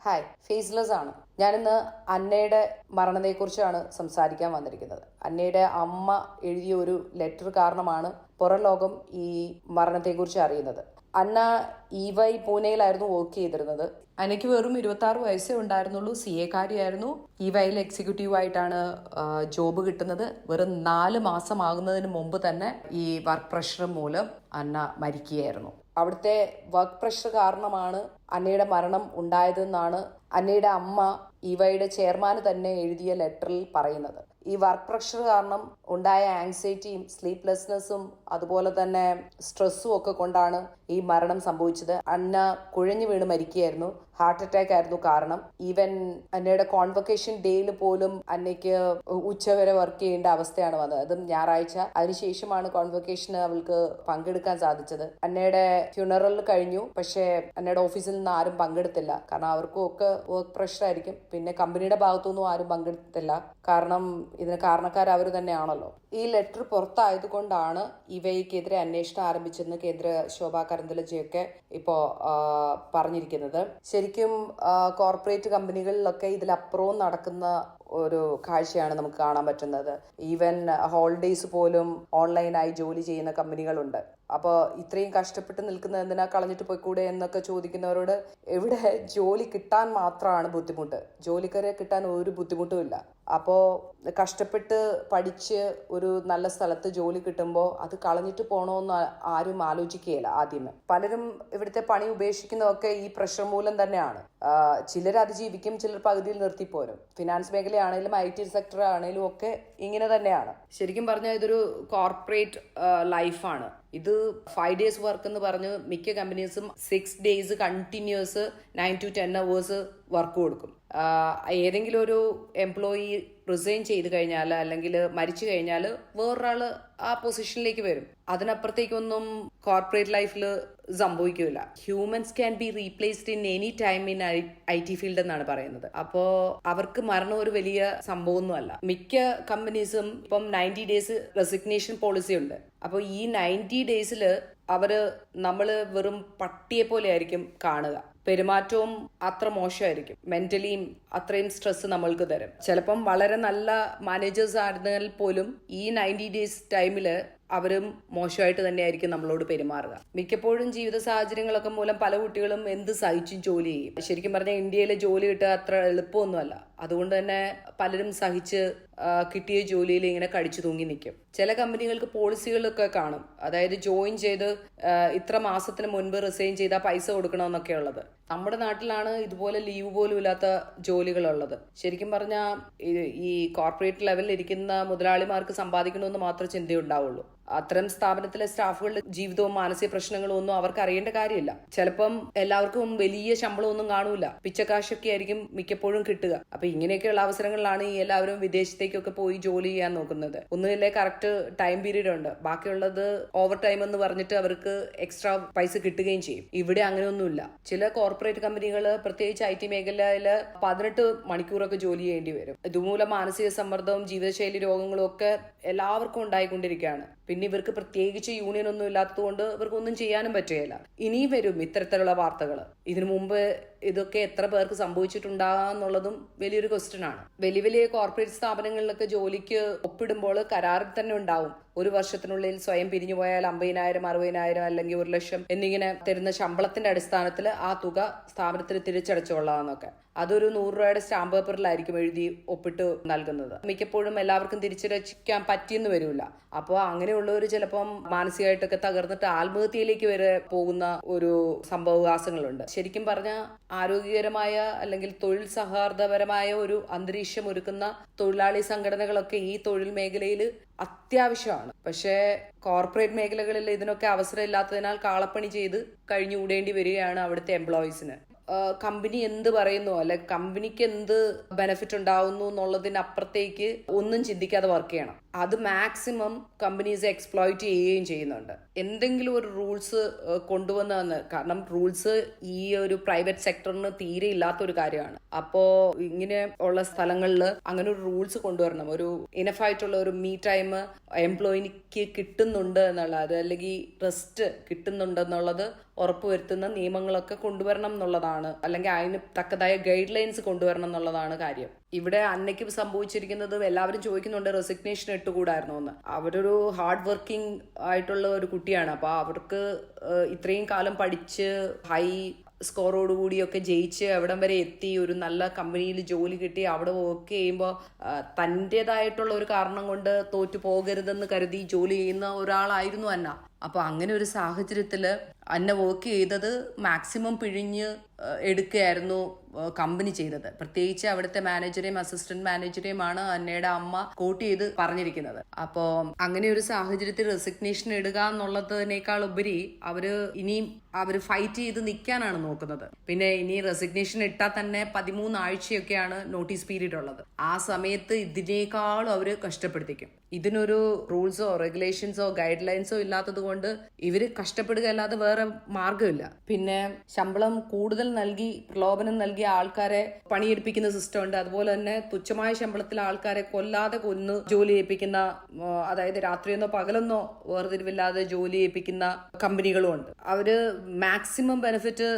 Hi, faceless ആണ്. ഞാനിന്ന് അന്നയുടെ മരണത്തെക്കുറിച്ചാണ് സംസാരിക്കാൻ വന്നിരിക്കുന്നത്. അന്നയുടെ അമ്മ എഴുതിയ ഒരു ലെറ്റർ കാരണമാണ് പുറം ലോകം ഈ മരണത്തെക്കുറിച്ച് അറിയുന്നത്. അന്ന EY പൂനെയിലായിരുന്നു വർക്ക് ചെയ്തിരുന്നത്. അന്നയ്ക്ക് വെറും 26 വയസ്സേ ഉണ്ടായിരുന്നുള്ളൂ. CA കാരിയായിരുന്നു. EYയിൽ എക്സിക്യൂട്ടീവായിട്ടാണ് ജോബ് കിട്ടുന്നത്. വെറും 4 മാസമാകുന്നതിന് മുമ്പ് തന്നെ ഈ വർക്ക് പ്രഷർ മൂലം അന്ന മരിക്കുകയായിരുന്നു. അവിടുത്തെ വർക്ക് പ്രഷർ കാരണമാണ് അന്നയുടെ മരണം ഉണ്ടായതെന്നാണ് അന്നയുടെ അമ്മ EYയുടെ ചെയർമാന് തന്നെ എഴുതിയ ലെറ്ററിൽ പറയുന്നത്. ഈ വർക്ക് പ്രഷർ കാരണം ഉണ്ടായ ആങ്സൈറ്റിയും സ്ലീപ്ലെസ്നെസ്സും അതുപോലെ തന്നെ സ്ട്രെസ്സും ഒക്കെ കൊണ്ടാണ് ഈ മരണം സംഭവിച്ചത്. അന്ന കുഴഞ്ഞു വീണ് മരിക്കുകയായിരുന്നു. ഹാർട്ട് അറ്റാക്ക് ആയിരുന്നു കാരണം. ഈവൻ അന്നയുടെ കോൺവൊക്കേഷൻ ഡേയിൽ പോലും അന്നയ്ക്ക് ഉച്ചവരെ വർക്ക് ചെയ്യേണ്ട അവസ്ഥയാണ് വന്നത്. അതും ഞായറാഴ്ച. അതിനുശേഷമാണ് കോൺവൊക്കേഷന് അവൾക്ക് പങ്കെടുക്കാൻ സാധിച്ചത്. അന്നയുടെ ഫ്യൂണറൽ കഴിഞ്ഞു. പക്ഷേ അന്നയുടെ ഓഫീസിൽ നിന്ന് ആരും പങ്കെടുത്തില്ല. കാരണം അവർക്കും ഒക്കെ വർക്ക് പ്രഷർ ആയിരിക്കും. പിന്നെ കമ്പനിയുടെ ഭാഗത്തുനിന്നും ആരും പങ്കെടുത്തില്ല. കാരണം ഇതിന് കാരണക്കാർ അവർ തന്നെയാണല്ലോ. ഈ ലെറ്റർ പുറത്തായത് കൊണ്ടാണ് EYക്കെതിരെ അന്വേഷണം ആരംഭിച്ചെന്ന് കേന്ദ്ര ശോഭാ കരന്തലജയൊക്കെ ഇപ്പോ പറഞ്ഞിരിക്കുന്നത്. ശരിക്കും കോർപ്പറേറ്റ് കമ്പനികളിലൊക്കെ ഇതിലപ്പുറവും നടക്കുന്ന ഒരു കാഴ്ചയാണ് നമുക്ക് കാണാൻ പറ്റുന്നത്. ഈവൻ ഹോളിഡേയ്സ് പോലും ഓൺലൈനായി ജോലി ചെയ്യുന്ന കമ്പനികളുണ്ട്. അപ്പോൾ ഇത്രയും കഷ്ടപ്പെട്ട് നിൽക്കുന്ന എന്തിനാ കളഞ്ഞിട്ട് പോയിക്കൂടെ എന്നൊക്കെ ചോദിക്കുന്നവരോട് ഇവിടെ ജോലി കിട്ടാൻ മാത്രമാണ് ബുദ്ധിമുട്ട്. ജോലിക്കാരെ കിട്ടാൻ ഒരു ബുദ്ധിമുട്ടും ഇല്ല. അപ്പോൾ കഷ്ടപ്പെട്ട് പഠിച്ച് ഒരു നല്ല സ്ഥലത്ത് ജോലി കിട്ടുമ്പോൾ അത് കളഞ്ഞിട്ട് പോകണമെന്ന് ആരും ആലോചിക്കുകയില്ല ആദ്യമേ. പലരും ഇവിടുത്തെ പണി ഉപേക്ഷിക്കുന്നതൊക്കെ ഈ പ്രഷർ മൂലം തന്നെയാണ്. ചിലർ അതിജീവിക്കും, ചിലർ പകുതിയിൽ നിർത്തിപ്പോരും. ഫിനാൻസ് മേഖലയാണേലും IT സെക്ടർ ആണേലും ഒക്കെ ഇങ്ങനെ തന്നെയാണ്. ശരിക്കും പറഞ്ഞാൽ ഇതൊരു കോർപ്പറേറ്റ് ലൈഫാണ്. ഇത് 5 days വർക്ക് എന്ന് പറഞ്ഞ് മിക്ക കമ്പനീസും 6 days continuous 9 to 10 hours work കൊടുക്കും. ഏതെങ്കിലും ഒരു എംപ്ലോയി റിസൈൻ ചെയ്ത് കഴിഞ്ഞാൽ അല്ലെങ്കിൽ മരിച്ചു കഴിഞ്ഞാൽ വേറൊരാള് ആ പൊസിഷനിലേക്ക് വരും. അതിനപ്പുറത്തേക്കൊന്നും കോർപ്പറേറ്റ് ലൈഫിൽ സംഭവിക്കില്ല. Humans can be replaced in any time in IT field എന്നാണ് പറയുന്നത്. അപ്പോ അവർക്ക് മരണം ഒരു വലിയ സംഭവമൊന്നുമല്ല. മിക്ക കമ്പനീസും ഇപ്പം 90 days റെസിഗ്നേഷൻ പോളിസി ഉണ്ട്. അപ്പോൾ ഈ 90 days നമ്മള് വെറും പട്ടിയെ പോലെ ആയിരിക്കും കാണുക. പെരുമാറ്റവും അത്ര മോശമായിരിക്കും. മെന്റലിയും അത്രയും സ്ട്രെസ് നമ്മൾക്ക് തരും. ചിലപ്പം വളരെ നല്ല മാനേജേഴ്സ് ആയിരുന്നാൽ പോലും ഈ 90 days ടൈമില് അവരും മോശമായിട്ട് തന്നെയായിരിക്കും നമ്മളോട് പെരുമാറുക. മിക്കപ്പോഴും ജീവിത സാഹചര്യങ്ങളൊക്കെ മൂലം പല കുട്ടികളും എന്ത് സഹിച്ചും ജോലി ചെയ്യും. ശരിക്കും പറഞ്ഞാൽ ഇന്ത്യയിലെ ജോലി കിട്ടുക അത്ര എളുപ്പമൊന്നുമല്ല. അതുകൊണ്ട് തന്നെ പലരും സഹിച്ച് കിട്ടിയ ജോലിയിൽ ഇങ്ങനെ കടിച്ചു തൂങ്ങി നിൽക്കും. ചില കമ്പനികൾക്ക് പോളിസികളൊക്കെ കാണും. അതായത് ജോയിൻ ചെയ്ത് ഇത്ര മാസത്തിന് മുൻപ് റിസൈൻ ചെയ്താൽ പൈസ കൊടുക്കണമെന്നൊക്കെ ഉള്ളത്. നമ്മുടെ നാട്ടിലാണ് ഇതുപോലെ ലീവ് പോലും ഇല്ലാത്ത ജോലികളുള്ളത്. ശരിക്കും പറഞ്ഞാൽ ഈ കോർപ്പറേറ്റ് ലെവലിൽ ഇരിക്കുന്ന മുതലാളിമാർക്ക് സമ്പാദിക്കണമെന്ന് മാത്രമേ ചിന്തയുണ്ടാവുള്ളൂ. അത്തരം സ്ഥാപനത്തിലെ സ്റ്റാഫുകളുടെ ജീവിതവും മാനസിക പ്രശ്നങ്ങളും ഒന്നും അവർക്ക് അറിയേണ്ട കാര്യമില്ല. ചിലപ്പം എല്ലാവർക്കും വലിയ ശമ്പളമൊന്നും കാണൂല. പിച്ചക്കാശൊക്കെ ആയിരിക്കും മിക്കപ്പോഴും കിട്ടുക. അപ്പൊ ഇങ്ങനെയൊക്കെയുള്ള അവസരങ്ങളിലാണ് ഈ എല്ലാവരും വിദേശത്തേക്കൊക്കെ പോയി ജോലി ചെയ്യാൻ നോക്കുന്നത്. ഒന്നുമില്ലേ കറക്റ്റ് ടൈം പീരീഡ് ഉണ്ട്. ബാക്കിയുള്ളത് ഓവർ ടൈം എന്ന് പറഞ്ഞിട്ട് അവർക്ക് എക്സ്ട്രാ പൈസ കിട്ടുകയും ചെയ്യും. ഇവിടെ അങ്ങനെയൊന്നുമില്ല. ചില കോർപ്പറേറ്റ് കമ്പനികൾ പ്രത്യേകിച്ച് IT മേഖലയിൽ 18 മണിക്കൂറൊക്കെ ജോലി ചെയ്യേണ്ടി വരും. ഇതുമൂലം മാനസിക സമ്മർദ്ദവും ജീവിതശൈലി രോഗങ്ങളും ഒക്കെ എല്ലാവർക്കും ഉണ്ടായിക്കൊണ്ടിരിക്കുകയാണ്. പിന്നെ ഇവർക്ക് പ്രത്യേകിച്ച് യൂണിയൻ ഒന്നും ഇല്ലാത്തതുകൊണ്ട് ഇവർക്കൊന്നും ചെയ്യാനും പറ്റുകയില്ല. ഇനിയും വരും ഇത്തരത്തിലുള്ള വാർത്തകൾ. ഇതിനു മുമ്പ് ഇതൊക്കെ എത്ര പേർക്ക് സംഭവിച്ചിട്ടുണ്ടാകുന്നുള്ളതും വലിയൊരു ക്വസ്റ്റ്യൻ ആണ്. വലിയ വലിയ കോർപ്പറേറ്റ് സ്ഥാപനങ്ങളിലൊക്കെ ജോലിക്ക് ഒപ്പിടുമ്പോൾ കരാറിൽ തന്നെ ഉണ്ടാവും 1 വർഷത്തിനുള്ളിൽ സ്വയം പിരിഞ്ഞു പോയാൽ 50,000, 60,000 അല്ലെങ്കിൽ 1 ലക്ഷം എന്നിങ്ങനെ തരുന്ന ശമ്പളത്തിന്റെ അടിസ്ഥാനത്തിൽ ആ തുക സ്ഥാപനത്തിന് തിരിച്ചടച്ചുകൊള്ളാമെന്നൊക്കെ. അതൊരു 100 രൂപയുടെ സ്റ്റാമ്പ് പേപ്പറിലായിരിക്കും എഴുതി ഒപ്പിട്ട് നൽകുന്നത്. മിക്കപ്പോഴും എല്ലാവർക്കും തിരിച്ചടച്ചിക്കാൻ പറ്റിയെന്ന് വരില്ല. അപ്പോൾ അങ്ങനെയുള്ളവർ ചിലപ്പം മാനസികമായിട്ടൊക്കെ തകർന്നിട്ട് ആത്മഹത്യയിലേക്ക് വരെ പോകുന്ന ഒരു സംഭവവികാസങ്ങളുണ്ട്. ശരിക്കും പറഞ്ഞാൽ ആരോഗ്യകരമായ അല്ലെങ്കിൽ തൊഴിൽ സൗഹാർദ്ദപരമായ ഒരു അന്തരീക്ഷം ഒരുക്കുന്ന തൊഴിലാളി സംഘടനകളൊക്കെ ഈ തൊഴിൽ മേഖലയിൽ അത്യാവശ്യമാണ്. പക്ഷേ കോർപ്പറേറ്റ് മേഖലകളിൽ ഇതിനൊക്കെ അവസരം ഇല്ലാത്തതിനാൽ കാളപ്പണി ചെയ്ത് കഴിഞ്ഞുകൂടേണ്ടി വരികയാണ് അവിടുത്തെ എംപ്ലോയീസിന്. കമ്പനി എന്ത് പറയുന്നു അല്ലെ കമ്പനിക്ക് എന്ത് ബെനിഫിറ്റ് ഉണ്ടാവുന്നു എന്നുള്ളതിനപ്പുറത്തേക്ക് ഒന്നും ചിന്തിക്കാതെ വർക്ക് ചെയ്യണം. അത് മാക്സിമം കമ്പനീസ് എക്സ്പ്ലോയിറ്റ് ചെയ്യുകയും ചെയ്യുന്നുണ്ട്. എന്തെങ്കിലും ഒരു റൂൾസ് കൊണ്ടുവന്നതെന്ന്, കാരണം റൂൾസ് ഈ ഒരു പ്രൈവറ്റ് സെക്ടറിന് തീരെ ഇല്ലാത്തൊരു കാര്യമാണ്. അപ്പോ ഇങ്ങനെ ഉള്ള സ്ഥലങ്ങളിൽ അങ്ങനെ ഒരു റൂൾസ് കൊണ്ടുവരണം. ഒരു ഇനഫായിട്ടുള്ള ഒരു മീ ടൈം എംപ്ലോയിക്ക് കിട്ടുന്നുണ്ട് എന്നുള്ളത്, അല്ലെങ്കിൽ റെസ്റ്റ് കിട്ടുന്നുണ്ടെന്നുള്ളത് ഉറപ്പുവരുത്തുന്ന നിയമങ്ങളൊക്കെ കൊണ്ടുവരണം എന്നുള്ളതാണ്, അല്ലെങ്കിൽ അതിന് തക്കതായ ഗൈഡ് ലൈൻസ് കൊണ്ടുവരണം എന്നുള്ളതാണ് കാര്യം. ഇവിടെ അന്നയ്ക്ക് സംഭവിച്ചിരിക്കുന്നത്, എല്ലാവരും ചോദിക്കുന്നുണ്ട് റെസിഗ്നേഷൻ ഇട്ടുകൂടായിരുന്നോ എന്ന്. അവരൊരു ഹാർഡ് വർക്കിംഗ് ആയിട്ടുള്ള ഒരു കുട്ടിയാണ്. അപ്പൊ അവർക്ക് ഇത്രയും കാലം പഠിച്ച് ഹൈ സ്കോറോടുകൂടിയൊക്കെ ജയിച്ച് എവിടം വരെ എത്തി, ഒരു നല്ല കമ്പനിയിൽ ജോലി കിട്ടി, അവിടെ വർക്ക് ചെയ്യുമ്പോൾ തൻ്റെതായിട്ടുള്ള ഒരു കാരണം കൊണ്ട് തോറ്റു പോകരുതെന്ന് കരുതി ജോലി ചെയ്യുന്ന ഒരാളായിരുന്നു അന്ന. അപ്പൊ അങ്ങനെ ഒരു സാഹചര്യത്തില് അന്ന വർക്ക് ചെയ്തത് മാക്സിമം പിഴിഞ്ഞ് എടുക്കുകയായിരുന്നു കമ്പനി ചെയ്തത്. പ്രത്യേകിച്ച് അവിടുത്തെ മാനേജറെയും അസിസ്റ്റന്റ് മാനേജറെയുമാണ് അന്നയുടെ അമ്മ കോട്ട് ചെയ്ത് പറഞ്ഞിരിക്കുന്നത്. അപ്പോ അങ്ങനെ ഒരു സാഹചര്യത്തിൽ റെസിഗ്നേഷൻ ഇടുക എന്നുള്ളതിനേക്കാൾ ഉപരി അവര് ഫൈറ്റ് ചെയ്ത് നിൽക്കാനാണ് നോക്കുന്നത്. പിന്നെ ഇനി റെസിഗ്നേഷൻ ഇട്ടാൽ തന്നെ 13 ആഴ്ചയൊക്കെയാണ് നോട്ടീസ് പീരീഡ് ഉള്ളത്. ആ സമയത്ത് ഇതിനേക്കാളും അവര് കഷ്ടപ്പെടുത്തിക്കും. ഇതിനൊരു റൂൾസോ റെഗുലേഷൻസോ ഗൈഡ് ലൈൻസോ ഇല്ലാത്തത് കൊണ്ട് ഇവര് കഷ്ടപ്പെടുക അല്ലാതെ വേറെ മാർഗമില്ല. പിന്നെ ശമ്പളം കൂടുതൽ നൽകി, പ്രലോഭനം നൽകിയ ആൾക്കാരെ പണിയെടുപ്പിക്കുന്ന സിസ്റ്റം ഉണ്ട്. അതുപോലെ തന്നെ തുച്ഛമായ ശമ്പളത്തിൽ ആൾക്കാരെ കൊന്ന് ജോലി ചെയ്യിപ്പിക്കുന്ന, അതായത് രാത്രിയെന്നോ പകലെന്നോ വേർതിരിവില്ലാതെ ജോലി ചെയ്യിപ്പിക്കുന്ന കമ്പനികളും ഉണ്ട്. അവര് മാക്സിമം ബെനിഫിറ്റ്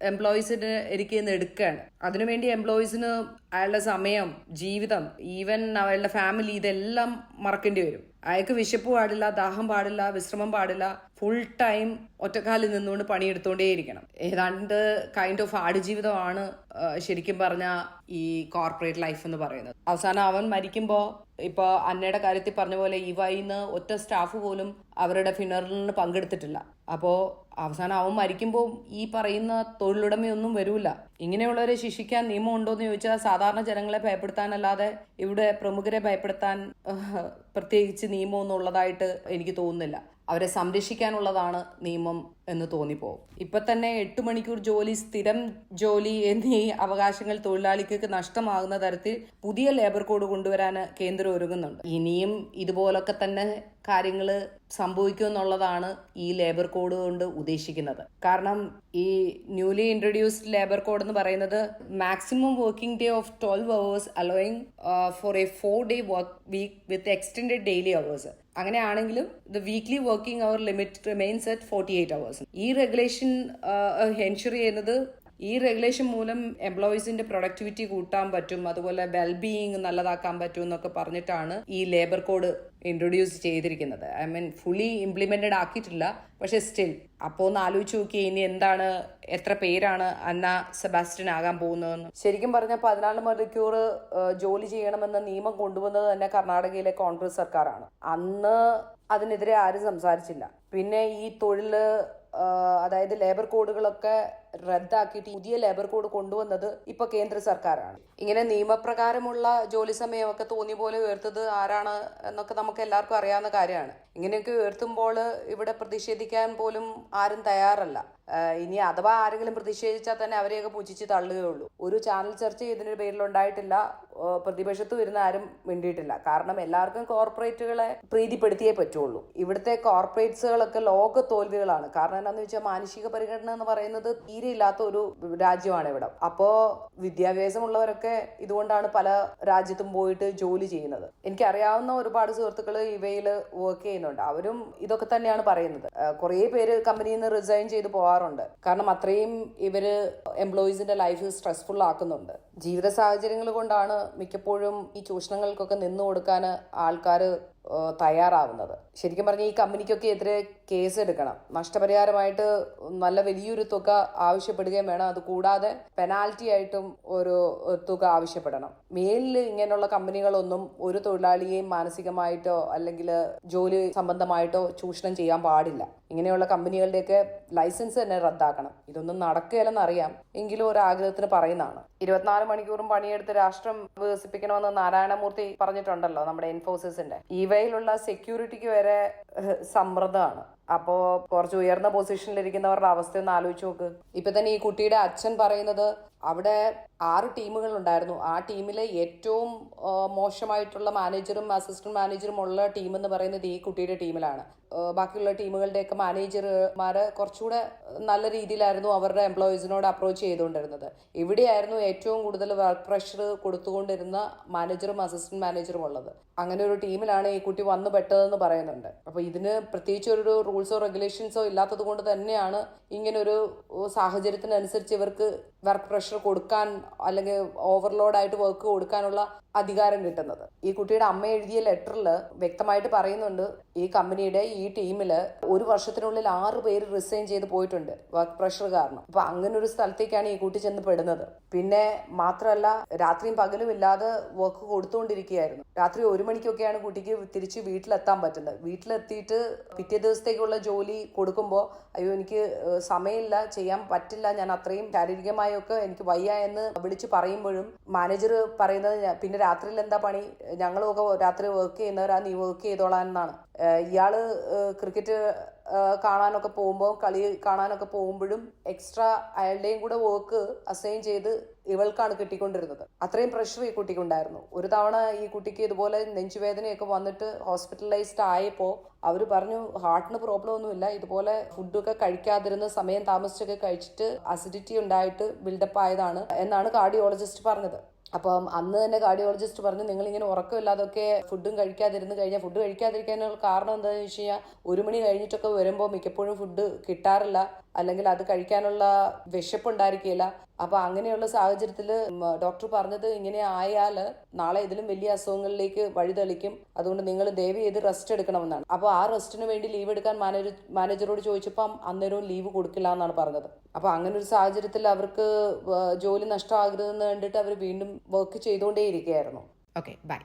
എംപ്ലോയീസിന് ഇരിക്കുന്ന എടുക്കുകയാണ്. അതിനുവേണ്ടി എംപ്ലോയീസിന് അയാളുടെ സമയം, ജീവിതം, ഈവൻ അയാളുടെ ഫാമിലി, ഇതെല്ലാം മറക്കേണ്ടി വരും. അയാൾക്ക് വിശപ്പ് പാടില്ല, ദാഹം പാടില്ല, വിശ്രമം പാടില്ല. ഫുൾ ടൈം ഒറ്റക്കാലിൽ നിന്നുകൊണ്ട് പണിയെടുത്തോണ്ടേയിരിക്കണം. ഏതാണ്ട് കൈൻഡ് ഓഫ് ആടുജീവിതമാണ് ശരിക്കും പറഞ്ഞ ഈ കോർപ്പറേറ്റ് ലൈഫ് എന്ന് പറയുന്നത്. അവസാനം അവൻ മരിക്കുമ്പോൾ, ഇപ്പൊ അന്നയുടെ കാര്യത്തിൽ പറഞ്ഞ പോലെ ഇവയിന്ന് ഒറ്റ സ്റ്റാഫ് പോലും അവരുടെ ഫിനറലിന് പങ്കെടുത്തിട്ടില്ല. അപ്പോ അവസാനം അവൻ മരിക്കുമ്പോൾ ഈ പറയുന്ന തൊഴിലുടമയൊന്നും വരൂല. ഇങ്ങനെയുള്ളവരെ ശിക്ഷിക്കാൻ നിയമം ഉണ്ടോ എന്ന് ചോദിച്ചാൽ സാധാരണ ജനങ്ങളെ ഭയപ്പെടുത്താനല്ലാതെ ഇവിടെ പ്രമുഖരെ ഭയപ്പെടുത്താൻ പ്രത്യേകിച്ച് നിയമമൊന്നും ഉള്ളതായിട്ട് എനിക്ക് തോന്നുന്നില്ല. അവരെ സംരക്ഷിക്കാനുള്ളതാണ് നിയമം എന്ന് തോന്നിപ്പോവും. ഇപ്പൊ തന്നെ 8 മണിക്കൂർ ജോലി, സ്ഥിരം ജോലി എന്നീ അവകാശങ്ങൾ തൊഴിലാളിക്ക് നഷ്ടമാകുന്ന തരത്തിൽ പുതിയ ലേബർ കോഡ് കൊണ്ടുവരാൻ കേന്ദ്രം ഒരുങ്ങുന്നുണ്ട്. ഇനിയും ഇതുപോലൊക്കെ തന്നെ കാര്യങ്ങൾ സംഭവിക്കുമെന്നുള്ളതാണ് ഈ ലേബർ കോഡ് കൊണ്ട് ഉദ്ദേശിക്കുന്നത്. കാരണം ഈ ന്യൂലി ഇൻട്രൊഡ്യൂസ്ഡ് ലേബർ കോഡ് എന്ന് പറയുന്നത് maximum working day of 12 hours allowing for a 4-day work week with extended daily hours. അങ്ങനെയാണെങ്കിലും the weekly working hour limit remains at 48 hours. ഈ റെഗുലേഷൻ എൻഷുർ ചെയ്യുന്നത്, ഈ റെഗുലേഷൻ മൂലം എംപ്ലോയീസിന്റെ പ്രൊഡക്ടിവിറ്റി കൂട്ടാൻ പറ്റും, അതുപോലെ വെൽബീയിങ് നല്ലതാക്കാൻ പറ്റും എന്നൊക്കെ പറഞ്ഞിട്ടാണ് ഈ ലേബർ കോഡ് ഇൻട്രൊഡ്യൂസ് ചെയ്തിരിക്കുന്നത്. ഐ മീൻ ഫുള്ളി ഇംപ്ലിമെന്റഡ് ആക്കിയിട്ടില്ല, പക്ഷെ സ്റ്റിൽ. അപ്പോൾ ഒന്ന് ആലോചിച്ച് നോക്കി, ഇനി എന്താണ്, എത്ര പേരാണ് അന്ന സെബാസ്റ്റ്യൻ ആകാൻ പോകുന്നതെന്ന്. ശരിക്കും പറഞ്ഞാൽ 14 മണിക്കൂർ ജോലി ചെയ്യണമെന്ന നിയമം കൊണ്ടുവന്നത് തന്നെ കർണാടകയിലെ കോൺഗ്രസ് സർക്കാരാണ്. അന്ന് അതിനെതിരെ ആരും സംസാരിച്ചില്ല. പിന്നെ ഈ തൊഴില്, അതായത് ലേബർ കോഡുകളൊക്കെ റദ്ദാക്കിയിട്ട് പുതിയ ലേബർ കോഡ് കൊണ്ടുവന്നത് ഇപ്പൊ കേന്ദ്ര സർക്കാരാണ്. ഇങ്ങനെ നിയമപ്രകാരമുള്ള ജോലി സമയമൊക്കെ തോന്നിയ പോലെ ഉയർത്തത് ആരാണ് എന്നൊക്കെ നമുക്ക് എല്ലാവർക്കും അറിയാവുന്ന കാര്യമാണ്. ഇങ്ങനെയൊക്കെ ഉയർത്തുമ്പോൾ ഇവിടെ പ്രതിഷേധിക്കാൻ പോലും ആരും തയ്യാറല്ല. ഇനി അഥവാ ആരെങ്കിലും പ്രതിഷേധിച്ചാൽ തന്നെ അവരെയൊക്കെ പുച്ഛിച്ച് തള്ളുകയുള്ളൂ. ഒരു ചാനൽ ചർച്ച ഇതിന്റെ പേരിലുണ്ടായിട്ടില്ല. പ്രതിപക്ഷത്ത് വരുന്ന ആരും മിണ്ടിയിട്ടില്ല. കാരണം എല്ലാവർക്കും കോർപ്പറേറ്റുകളെ പ്രീതിപ്പെടുത്തിയേ പറ്റുള്ളൂ. ഇവിടുത്തെ കോർപ്പറേറ്റ്സുകളൊക്കെ ലോക തോൽവികളാണ്. കാരണം എന്താണെന്ന് വെച്ചാൽ മാനുഷിക പരിഗണന എന്ന് പറയുന്നത് തീരെ ഇല്ലാത്ത ഒരു രാജ്യമാണ് ഇവിടെ. അപ്പോ വിദ്യാഭ്യാസമുള്ളവരൊക്കെ ഇതുകൊണ്ടാണ് പല രാജ്യത്തും പോയിട്ട് ജോലി ചെയ്യുന്നത്. എനിക്കറിയാവുന്ന ഒരുപാട് സുഹൃത്തുക്കൾ ഇവയിൽ വർക്ക് ചെയ്യുന്നുണ്ട്. അവരും ഇതൊക്കെ തന്നെയാണ് പറയുന്നത്. കുറേ പേര് കമ്പനിയിൽ നിന്ന് റിസൈൻ ചെയ്ത് പോകാറുണ്ട്. കാരണം അത്രയും ഇവര് എംപ്ലോയീസിന്റെ ലൈഫ് സ്ട്രെസ്ഫുൾ ആക്കുന്നുണ്ട്. ജീവിത സാഹചര്യങ്ങൾ കൊണ്ടാണ് മിക്കപ്പോഴും ഈ ചൂഷണങ്ങൾക്കൊക്കെ നിന്നു കൊടുക്കാൻ ആൾക്കാർ തയ്യാറാവുന്നത്. ശരിക്കും പറഞ്ഞാൽ ഈ കമ്പനിക്കൊക്കെ എതിരെ കേസ് എടുക്കണം. നഷ്ടപരിഹാരമായിട്ട് നല്ല വലിയൊരു തുക ആവശ്യപ്പെടുകയും വേണം. അത് കൂടാതെ പെനാൽറ്റി ആയിട്ടും ഒരു തുക ആവശ്യപ്പെടണം. മേലിൽ ഇങ്ങനെയുള്ള കമ്പനികളൊന്നും ഒരു തൊഴിലാളിയെയും മാനസികമായിട്ടോ അല്ലെങ്കിൽ ജോലി സംബന്ധമായിട്ടോ ചൂഷണം ചെയ്യാൻ പാടില്ല. ഇങ്ങനെയുള്ള കമ്പനികളുടെയൊക്കെ ലൈസൻസ് തന്നെ റദ്ദാക്കണം. ഇതൊന്നും നടക്കുകയില്ലെന്ന് അറിയാം, എങ്കിലും ഒരു ആഗ്രഹത്തിന് പറയുന്നതാണ്. 24 മണിക്കൂറും പണിയെടുത്ത് രാഷ്ട്രം വികസിപ്പിക്കണമെന്ന് നാരായണമൂർത്തി പറഞ്ഞിട്ടുണ്ടല്ലോ, നമ്മുടെ ഇൻഫോസിസിന്റെ. ഇവയിലുള്ള സെക്യൂരിറ്റിക്ക് വരെ സമ്മർദ്ദമാണ്. അപ്പോ കുറച്ച് ഉയർന്ന പൊസിഷനിലിരിക്കുന്നവരുടെ അവസ്ഥ ഒന്ന് ആലോചിച്ച് നോക്ക്. ഇപ്പൊ തന്നെ ഈ കുട്ടിയുടെ അച്ഛൻ പറയുന്നത് അവിടെ 6 ടീമുകൾ ഉണ്ടായിരുന്നു. ആ ടീമിലെ ഏറ്റവും മോശമായിട്ടുള്ള മാനേജറും അസിസ്റ്റന്റ് മാനേജറും ഉള്ള ടീം എന്ന് പറയുന്നത് ഈ കുട്ടിയുടെ ടീമിലാണ്. ബാക്കിയുള്ള ടീമുകളുടെയൊക്കെ മാനേജർമാര് കുറച്ചുകൂടെ നല്ല രീതിയിലായിരുന്നു അവരുടെ എംപ്ലോയീസിനോട് അപ്രോച്ച് ചെയ്തുകൊണ്ടിരുന്നത്. ഇവിടെയായിരുന്നു ഏറ്റവും കൂടുതൽ വർക്ക് പ്രഷർ കൊടുത്തുകൊണ്ടിരുന്ന മാനേജറും അസിസ്റ്റന്റ് മാനേജറും ഉള്ളത്. അങ്ങനെ ഒരു ടീമിലാണ് ഈ കുട്ടി വന്നു പെട്ടതെന്ന് പറയുന്നുണ്ട്. അപ്പൊ ഇതിന് പ്രത്യേകിച്ച് ഒരു റൂൾസോ റെഗുലേഷൻസോ ഇല്ലാത്തത് കൊണ്ട് തന്നെയാണ് ഇങ്ങനൊരു സാഹചര്യത്തിനനുസരിച്ച് ഇവർക്ക് വർക്ക് പ്രഷർ കൊടുക്കാൻ അല്ലെങ്കിൽ ഓവർലോഡായിട്ട് വർക്ക് കൊടുക്കാനുള്ള അധികാരം കിട്ടുന്നത്. ഈ കുട്ടിയുടെ അമ്മ എഴുതിയ ലെറ്ററിൽ വ്യക്തമായിട്ട് പറയുന്നുണ്ട് ഈ കമ്പനിയുടെ ഈ ടീമില് 1 വർഷത്തിനുള്ളിൽ 6 പേര് റിസൈൻ ചെയ്ത് പോയിട്ടുണ്ട് വർക്ക് പ്രഷർ കാരണം. അപ്പൊ അങ്ങനെ ഒരു സ്ഥലത്തേക്കാണ് ഈ കുട്ടി ചെന്ന് പെടുന്നത്. പിന്നെ മാത്രമല്ല രാത്രിയും പകലും ഇല്ലാതെ വർക്ക് കൊടുത്തുകൊണ്ടിരിക്കുകയായിരുന്നു. രാത്രി 1 മണിക്കൊക്കെയാണ് കുട്ടിക്ക് തിരിച്ച് വീട്ടിലെത്താൻ പറ്റുന്നത്. വീട്ടിലെത്തിയിട്ട് പിറ്റേ ദിവസത്തേക്കുള്ള ജോലി കൊടുക്കുമ്പോൾ അയ്യോ എനിക്ക് സമയമില്ല, ചെയ്യാൻ പറ്റില്ല, ഞാൻ അത്രയും ശാരീരികമായൊക്കെ എനിക്ക് വയ്യ എന്ന് വിളിച്ച് പറയുമ്പോഴും മാനേജർ പറയുന്നത് പിന്നെ രാത്രിയിൽ എന്താ പണി, ഞങ്ങളൊക്കെ രാത്രി വർക്ക് ചെയ്യുന്നവരാ, നീ വർക്ക് ചെയ്തോളാൻ എന്നാണ്. ഇയാള് ക്രിക്കറ്റ് കാണാനൊക്കെ പോകുമ്പോൾ കളി കാണാനൊക്കെ പോകുമ്പോഴും എക്സ്ട്രാ അയാളുടെയും കൂടെ വർക്ക് അസൈൻ ചെയ്ത് ഇവൾക്കാണ് കിട്ടിക്കൊണ്ടിരുന്നത്. അത്രയും പ്രഷർ ഈ കുട്ടിക്കുണ്ടായിരുന്നു. ഒരു തവണ ഈ കുട്ടിക്ക് ഇതുപോലെ നെഞ്ചുവേദനയൊക്കെ വന്നിട്ട് ഹോസ്പിറ്റലൈസ്ഡ് ആയപ്പോൾ അവർ പറഞ്ഞു ഹാർട്ടിന് പ്രോബ്ലം ഒന്നുമില്ല, ഇതുപോലെ ഫുഡൊക്കെ കഴിക്കാതിരുന്ന സമയം താമസിച്ചൊക്കെ കഴിച്ചിട്ട് അസിഡിറ്റി ഉണ്ടായിട്ട് ബിൽഡപ്പ് ആയതാണ് എന്നാണ് കാർഡിയോളജിസ്റ്റ് പറഞ്ഞത്. അപ്പം അന്ന് തന്നെ കാർഡിയോളജിസ്റ്റ് പറഞ്ഞു നിങ്ങളിങ്ങനെ ഉറക്കമില്ലാതൊക്കെ ഫുഡും കഴിക്കാതിരുന്ന് കഴിഞ്ഞാൽ, ഫുഡ് കഴിക്കാതിരിക്കാനുള്ള കാരണം എന്താണെന്ന് വെച്ച് കഴിഞ്ഞാൽ 1 മണി കഴിഞ്ഞിട്ടൊക്കെ വരുമ്പോൾ മിക്കപ്പോഴും ഫുഡ് കിട്ടാറില്ല, അല്ലെങ്കിൽ അത് കഴിക്കാനുള്ള വിശപ്പുണ്ടായിരിക്കില്ല. അപ്പൊ അങ്ങനെയുള്ള സാഹചര്യത്തിൽ ഡോക്ടർ പറഞ്ഞത് ഇങ്ങനെ ആയാൽ നാളെ ഇതിലും വലിയ അസുഖങ്ങളിലേക്ക് വഴിതെളിക്കും, അതുകൊണ്ട് നിങ്ങൾ ദയവ് ചെയ്ത് റെസ്റ്റ് എടുക്കണമെന്നാണ്. അപ്പോൾ ആ റെസ്റ്റിന് വേണ്ടി ലീവ് എടുക്കാൻ മാനേജറോട് ചോദിച്ചപ്പം അന്നേരവും ലീവ് കൊടുക്കില്ല എന്നാണ് പറഞ്ഞത്. അപ്പൊ അങ്ങനെ ഒരു സാഹചര്യത്തിൽ അവർക്ക് ജോലി നഷ്ടമാകരുതെന്ന് കണ്ടിട്ട് അവർ വീണ്ടും വർക്ക് ചെയ്തുകൊണ്ടേയിരിക്കുകയായിരുന്നു. Okay, by.